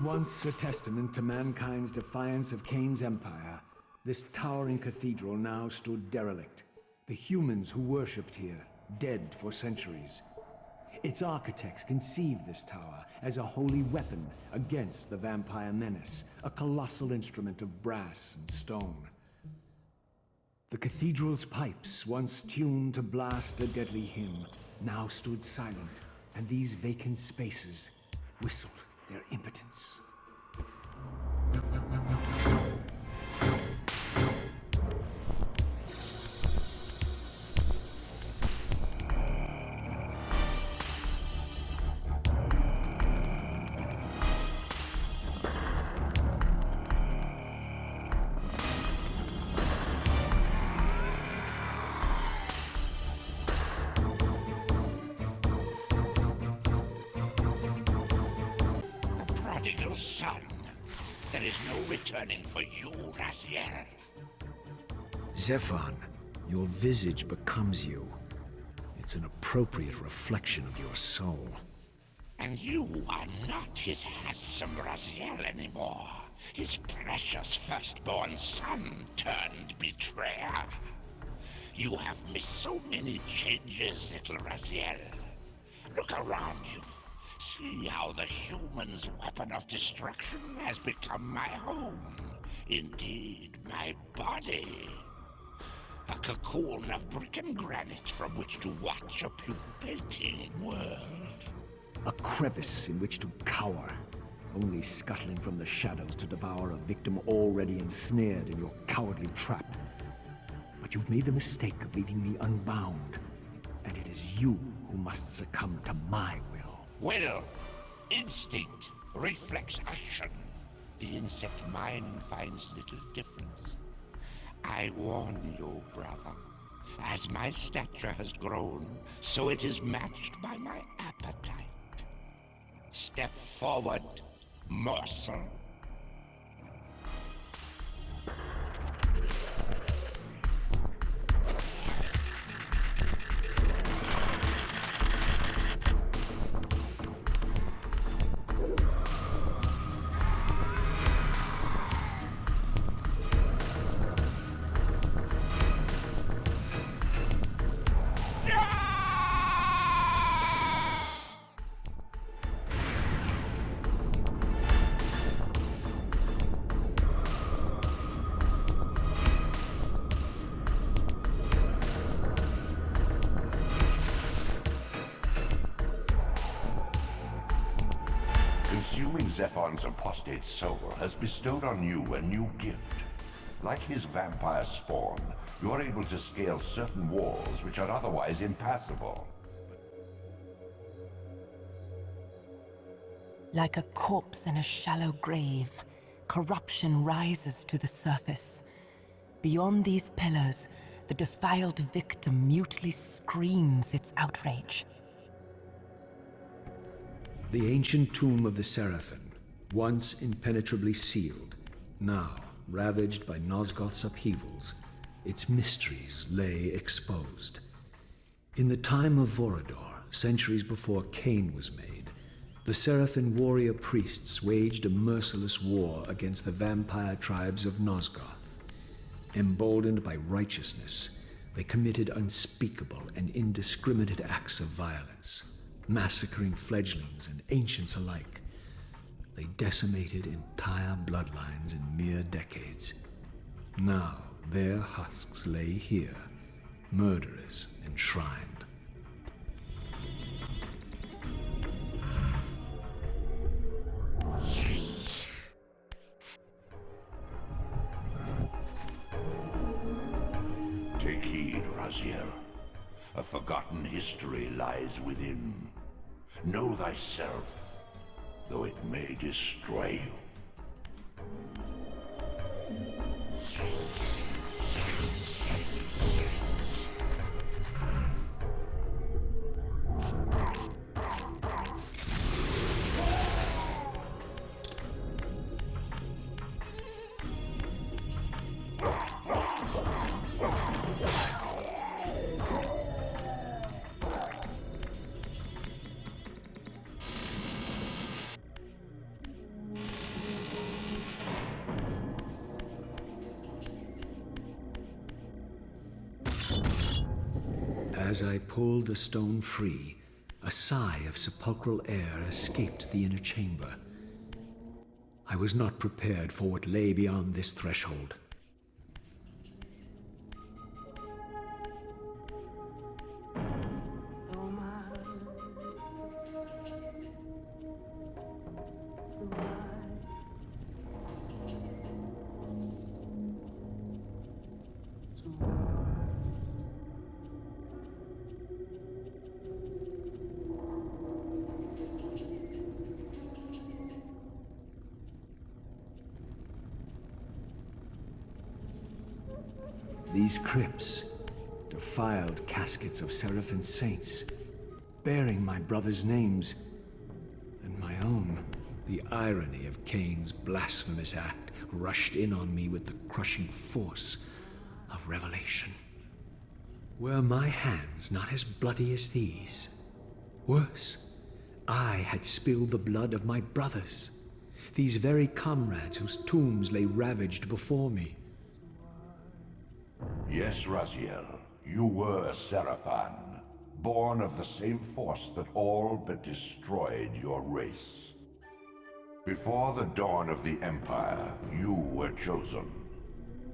Once a testament to mankind's defiance of Cain's empire, this towering cathedral now stood derelict. The humans who worshipped here, dead for centuries. Its architects conceived this tower as a holy weapon against the vampire menace, a colossal instrument of brass and stone. The cathedral's pipes, once tuned to blast a deadly hymn, now stood silent, and these vacant spaces whistled their impotence. Prodigal son. There is no returning for you, Raziel. Zephon, your visage becomes you. It's an appropriate reflection of your soul. And you are not his handsome Raziel anymore. His precious firstborn son turned betrayer. You have missed so many changes, little Raziel. Look around you. See how the human's weapon of destruction has become my home. Indeed, my body. A cocoon of brick and granite from which to watch a pupating world. A crevice in which to cower, only scuttling from the shadows to devour a victim already ensnared in your cowardly trap. But you've made the mistake of leaving me unbound, and it is you who must succumb to my will. Will, instinct, reflex action. The insect mind finds little difference. I warn you, brother. As my stature has grown, so it is matched by my appetite. Step forward, morsel. Consuming Zephon's apostate soul has bestowed on you a new gift. Like his vampire spawn, you're able to scale certain walls which are otherwise impassable. Like a corpse in a shallow grave, corruption rises to the surface. Beyond these pillars, the defiled victim mutely screams its outrage. The ancient tomb of the Seraphim, once impenetrably sealed, now ravaged by Nosgoth's upheavals, its mysteries lay exposed. In the time of Vorador, centuries before Cain was made, the Seraphim warrior priests waged a merciless war against the vampire tribes of Nosgoth. Emboldened by righteousness, they committed unspeakable and indiscriminate acts of violence, massacring fledglings and ancients alike. They decimated entire bloodlines in mere decades. Now their husks lay here, murderers enshrined. Take heed, Raziel. A forgotten history lies within. Know thyself, though it may destroy you. As I pulled the stone free, a sigh of sepulchral air escaped the inner chamber. I was not prepared for what lay beyond this threshold. These crypts, defiled caskets of Seraphim saints, bearing my brothers' names, and my own. The irony of Cain's blasphemous act rushed in on me with the crushing force of revelation. Were my hands not as bloody as these? Worse, I had spilled the blood of my brothers, these very comrades whose tombs lay ravaged before me. Yes, Raziel, you were Seraphan, born of the same force that all but destroyed your race. Before the dawn of the Empire, you were chosen.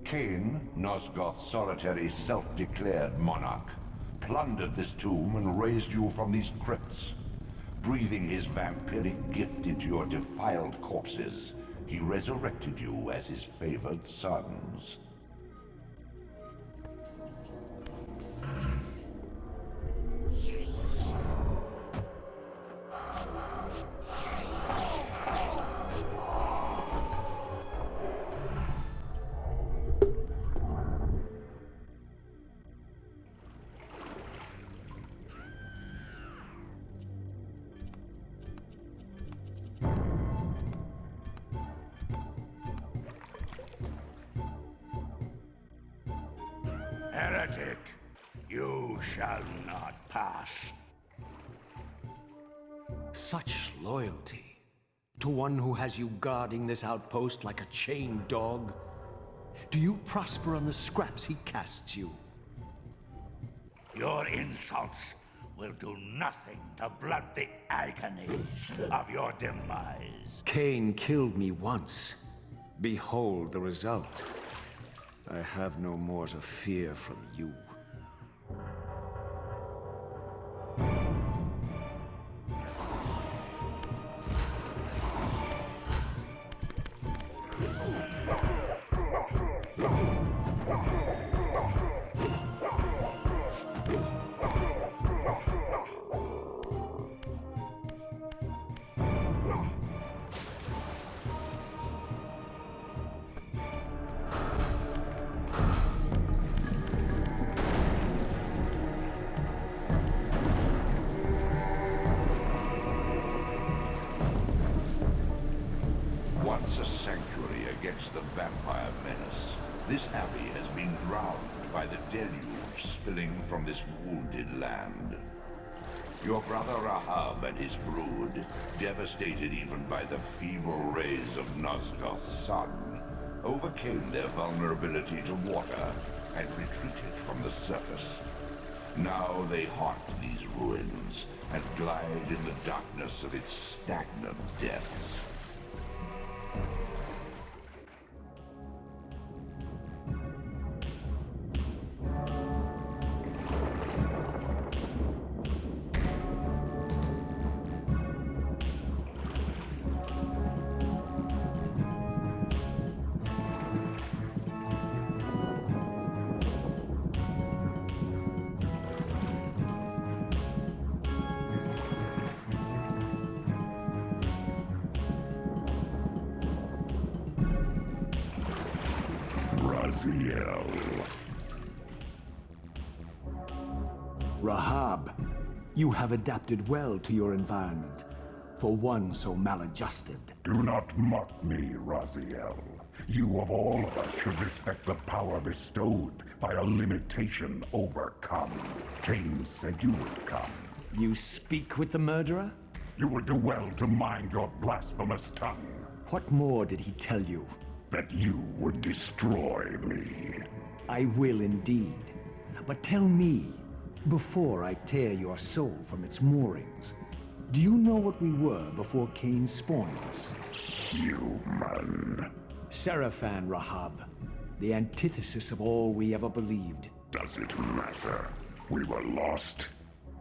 Cain, Nosgoth's solitary self-declared monarch, plundered this tomb and raised you from these crypts. Breathing his vampiric gift into your defiled corpses, he resurrected you as his favored sons. Heretic, you shall not pass. Such loyalty to one who has you guarding this outpost like a chained dog? Do you prosper on the scraps he casts you? Your insults will do nothing to blunt the agonies of your demise. Cain killed me once. Behold the result. I have no more to fear from you. Once a sanctuary against the vampire menace, this abbey has been drowned by the deluge spilling from this wounded land. Your brother Rahab and his brood, devastated even by the feeble rays of Nosgoth's sun, overcame their vulnerability to water and retreated from the surface. Now they haunt these ruins and glide in the darkness of its stagnant depths. Rahab, you have adapted well to your environment, for one so maladjusted. Do not mock me, Raziel. You of all of us should respect the power bestowed by a limitation overcome. Cain said you would come. You speak with the murderer? You would do well to mind your blasphemous tongue. What more did he tell you? That you would destroy me. I will indeed. But tell me, Before I tear your soul from its moorings, do you know what we were before Cain spawned us? Human. Seraphan, Rahab. The antithesis of all we ever believed. Does it matter? We were lost.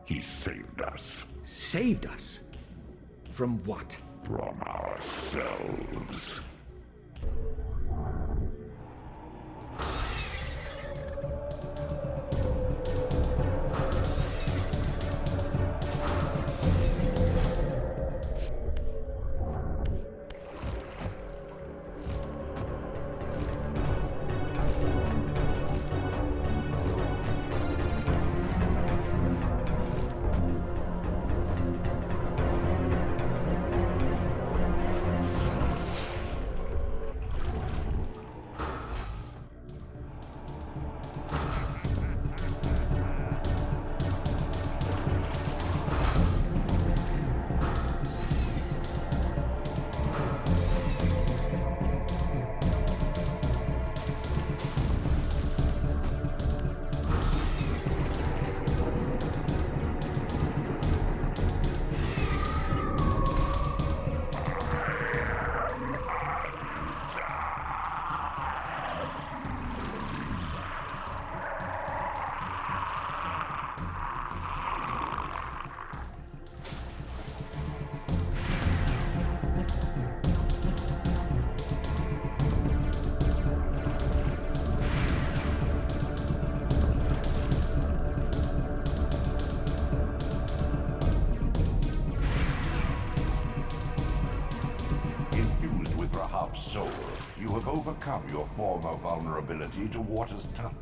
He saved us. Saved us? From what? From ourselves. Infused with Rahab's soul, you have overcome your former vulnerability to water's touch.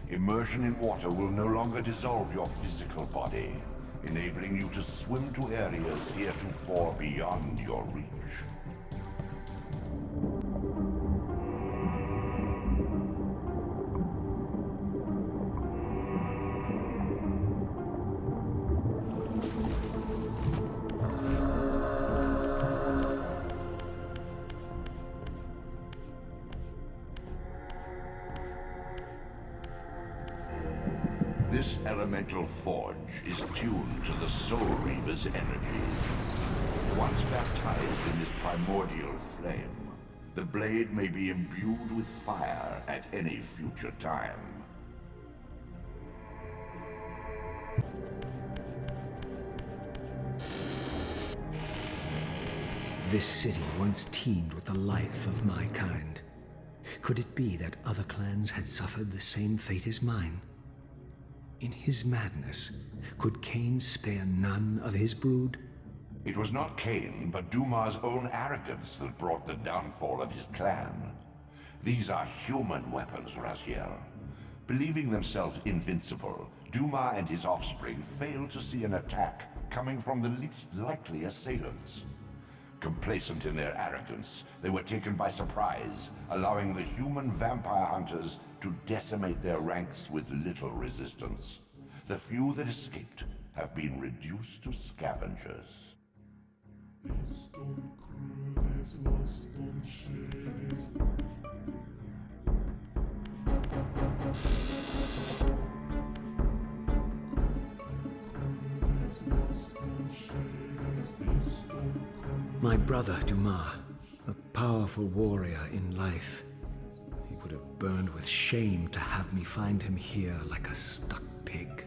Immersion in water will no longer dissolve your physical body, enabling you to swim to areas heretofore beyond your reach. This elemental forge is tuned to the Soul Reaver's energy. Once baptized in this primordial flame, the blade may be imbued with fire at any future time. This city once teemed with the life of my kind. Could it be that other clans had suffered the same fate as mine? In his madness, could Cain spare none of his brood? It was not Cain, but Duma's own arrogance that brought the downfall of his clan. These are human weapons, Raziel. Believing themselves invincible, Duma and his offspring failed to see an attack coming from the least likely assailants. Complacent in their arrogance, they were taken by surprise, allowing the human vampire hunters to decimate their ranks with little resistance. The few that escaped have been reduced to scavengers. My brother Duma, a powerful warrior in life. He would have burned with shame to have me find him here like a stuck pig.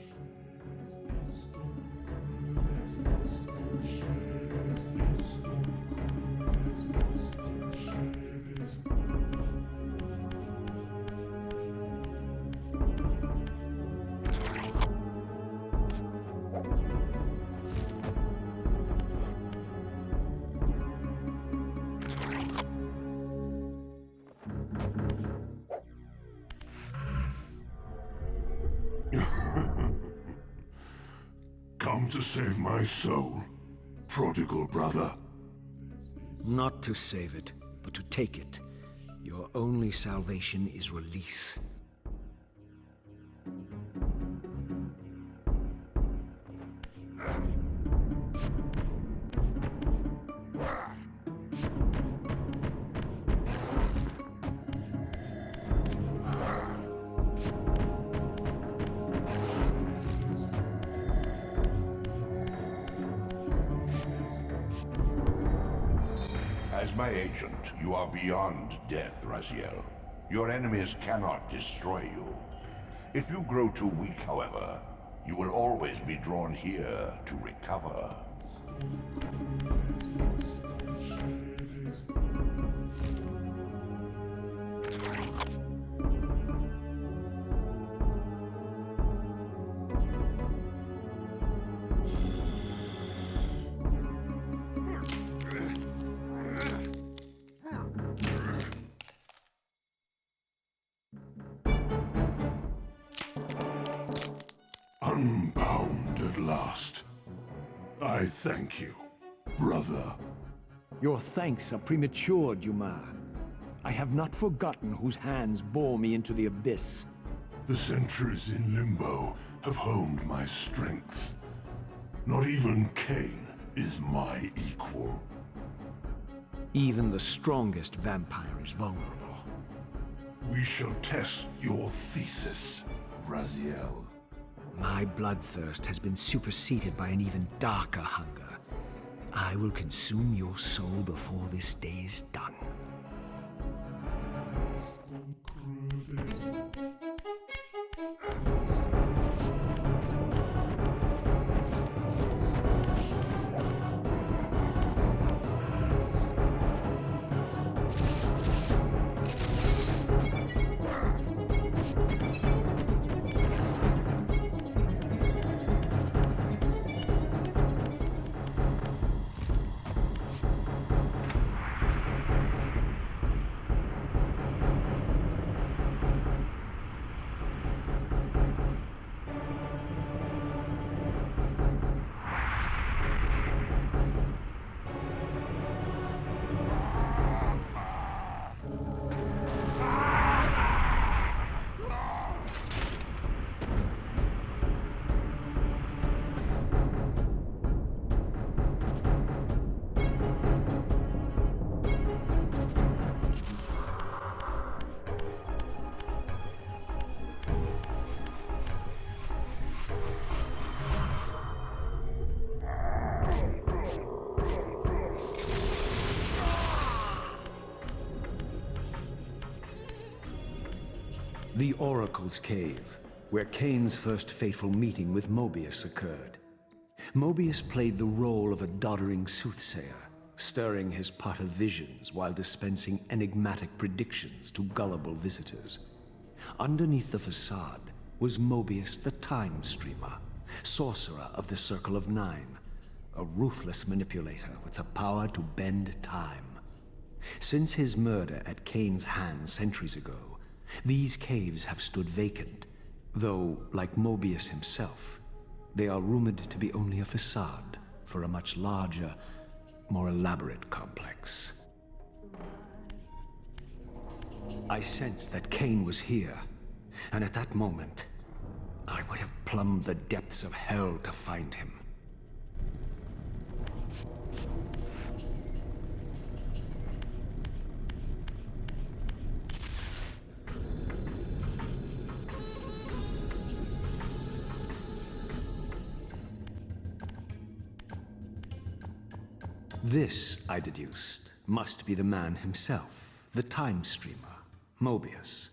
Come to save my soul, prodigal brother. Not to save it, but to take it. Your only salvation is release. As my agent, you are beyond death, Raziel. Your enemies cannot destroy you. If you grow too weak, however, you will always be drawn here to recover. Unbound at last. I thank you, brother. Your thanks are premature, Dumar. I have not forgotten whose hands bore me into the abyss. The centuries in Limbo have honed my strength. Not even Cain is my equal. Even the strongest vampire is vulnerable. We shall test your thesis, Raziel. My bloodthirst has been superseded by an even darker hunger. I will consume your soul before this day is done. The Oracle's Cave, where Cain's first fateful meeting with Mobius occurred. Mobius played the role of a doddering soothsayer, stirring his pot of visions while dispensing enigmatic predictions to gullible visitors. Underneath the facade was Mobius the Time Streamer, sorcerer of the Circle of Nine, a ruthless manipulator with the power to bend time. Since his murder at Cain's hands centuries ago, these caves have stood vacant, though, like Mobius himself, they are rumored to be only a facade for a much larger, more elaborate complex. I sensed that Cain was here, and at that moment, I would have plumbed the depths of hell to find him. This, I deduced, must be the man himself, the Time Streamer, Mobius.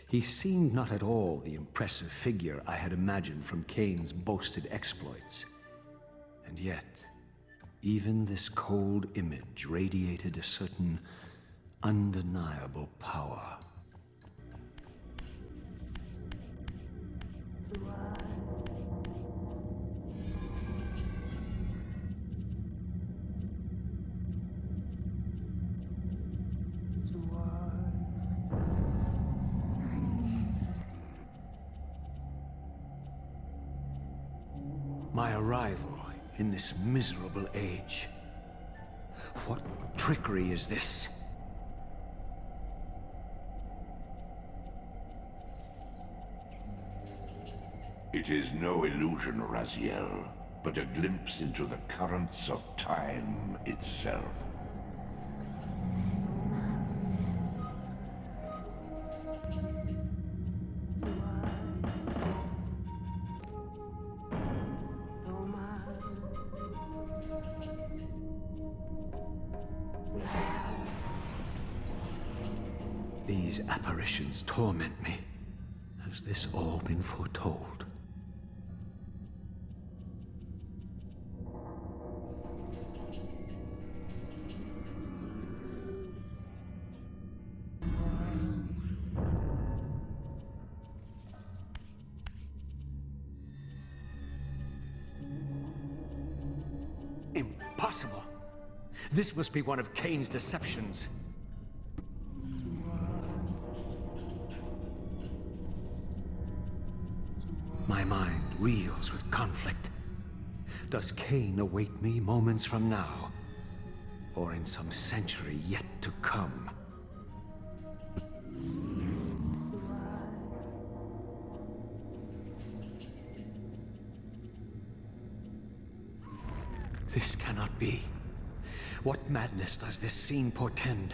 He seemed not at all the impressive figure I had imagined from Cain's boasted exploits. And yet, even this cold image radiated a certain undeniable power. My arrival in this miserable age. What trickery is this? It is no illusion, Raziel, but a glimpse into the currents of time itself. These apparitions torment me. Has this all been foretold? Impossible! This must be one of Kain's deceptions. My mind reels with conflict. Does Kain await me moments from now? Or in some century yet to come? This cannot be. What madness does this scene portend?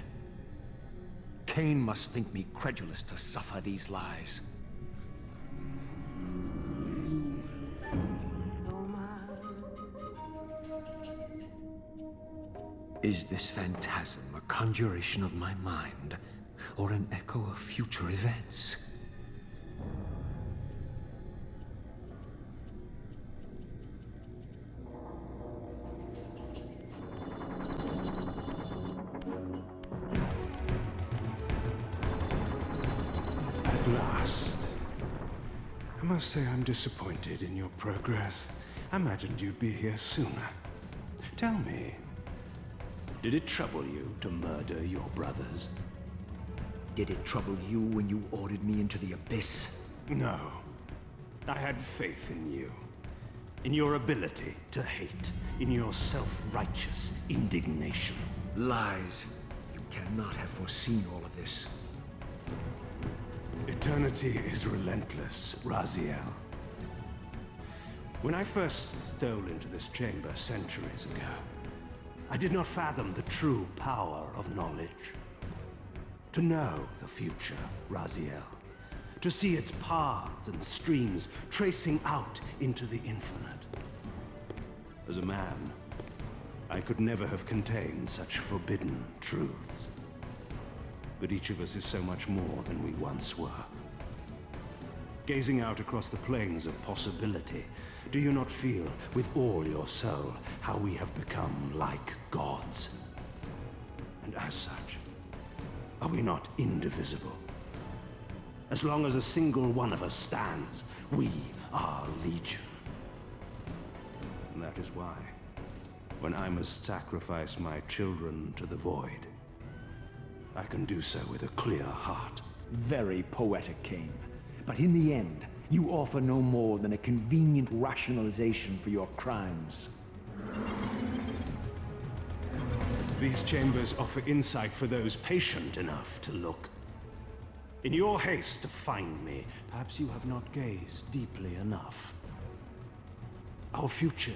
Kain must think me credulous to suffer these lies. Is this phantasm a conjuration of my mind, or an echo of future events? At last. I must say I'm disappointed in your progress. I imagined you'd be here sooner. Tell me, did it trouble you to murder your brothers? Did it trouble you when you ordered me into the abyss? No. I had faith in you. In your ability to hate. In your self-righteous indignation. Lies. You cannot have foreseen all of this. Eternity is relentless, Raziel. When I first stole into this chamber centuries ago, I did not fathom the true power of knowledge. To know the future, Raziel. To see its paths and streams tracing out into the infinite. As a man, I could never have contained such forbidden truths. But each of us is so much more than we once were. Gazing out across the plains of possibility, do you not feel with all your soul how we have become like gods? And as such, are we not indivisible? As long as a single one of us stands, we are legion. And that is why, when I must sacrifice my children to the void, I can do so with a clear heart. Very poetic, Kain. But in the end, you offer no more than a convenient rationalization for your crimes. These chambers offer insight for those patient enough to look. In your haste to find me, perhaps you have not gazed deeply enough. Our futures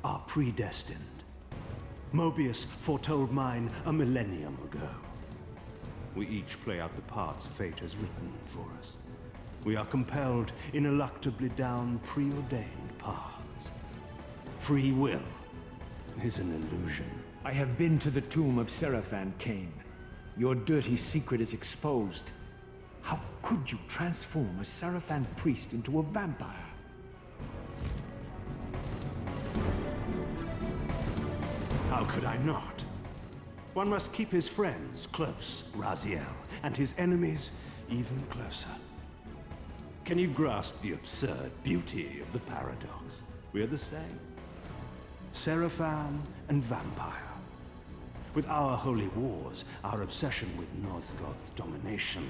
are predestined. Mobius foretold mine a millennium ago. We each play out the parts fate has written for us. We are compelled ineluctably down preordained paths. Free will is an illusion. I have been to the tomb of Seraphan, Kain. Your dirty secret is exposed. How could you transform a Seraphan priest into a vampire? How could I not? One must keep his friends close, Raziel, and his enemies even closer. Can you grasp the absurd beauty of the paradox? We're the same. Seraphan and vampire. With our holy wars, our obsession with Nosgoth's domination,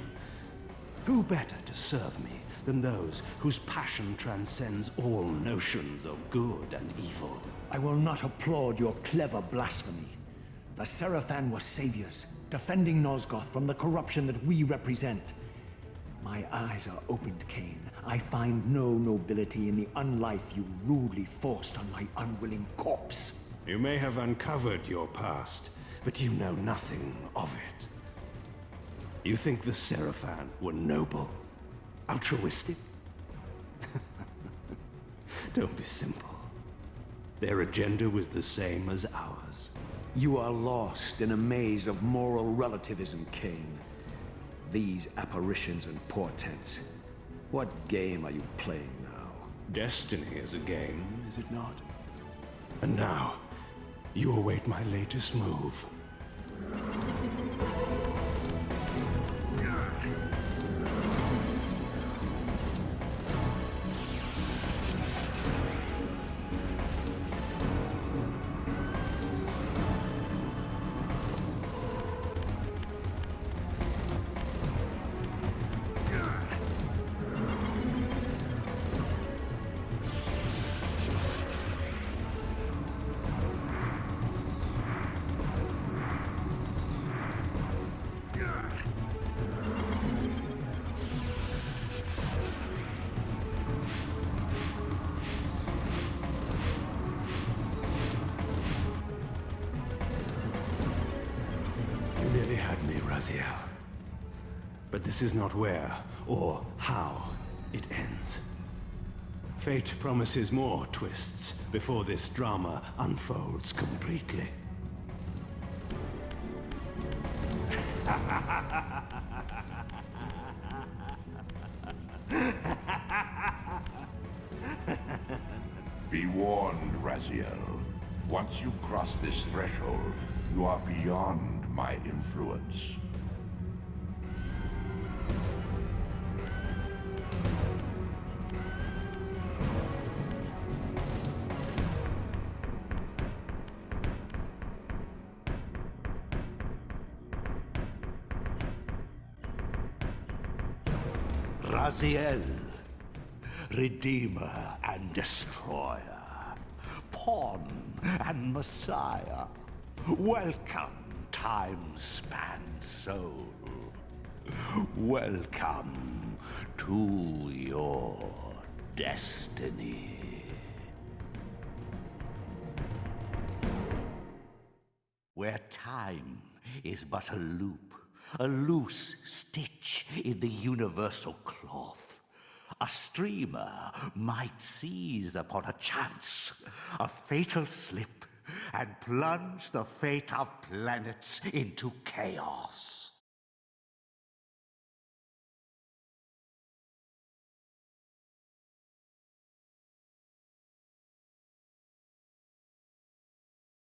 who better to serve me than those whose passion transcends all notions of good and evil? I will not applaud your clever blasphemy. The Seraphan were saviors, defending Nosgoth from the corruption that we represent. My eyes are opened, Kain. I find no nobility in the unlife you rudely forced on my unwilling corpse. You may have uncovered your past, but you know nothing of it. You think the Seraphan were noble, altruistic? Don't be simple. Their agenda was the same as ours. You are lost in a maze of moral relativism, Kane. These apparitions and portents. What game are you playing now? Destiny is a game, is it not? And now, you await my latest move. You nearly had me, Raziel. But this is not where or how it ends. Fate promises more twists before this drama unfolds completely. Be warned, Raziel. Once you cross this threshold, you are beyond my influence. Raziel, Redeemer and Destroyer, Pawn and Messiah. Welcome, time-span soul. Welcome to your destiny. Where time is but a loop, a loose stitch in the universal cloth, a streamer might seize upon a chance, a fatal slip, and plunge the fate of planets into chaos.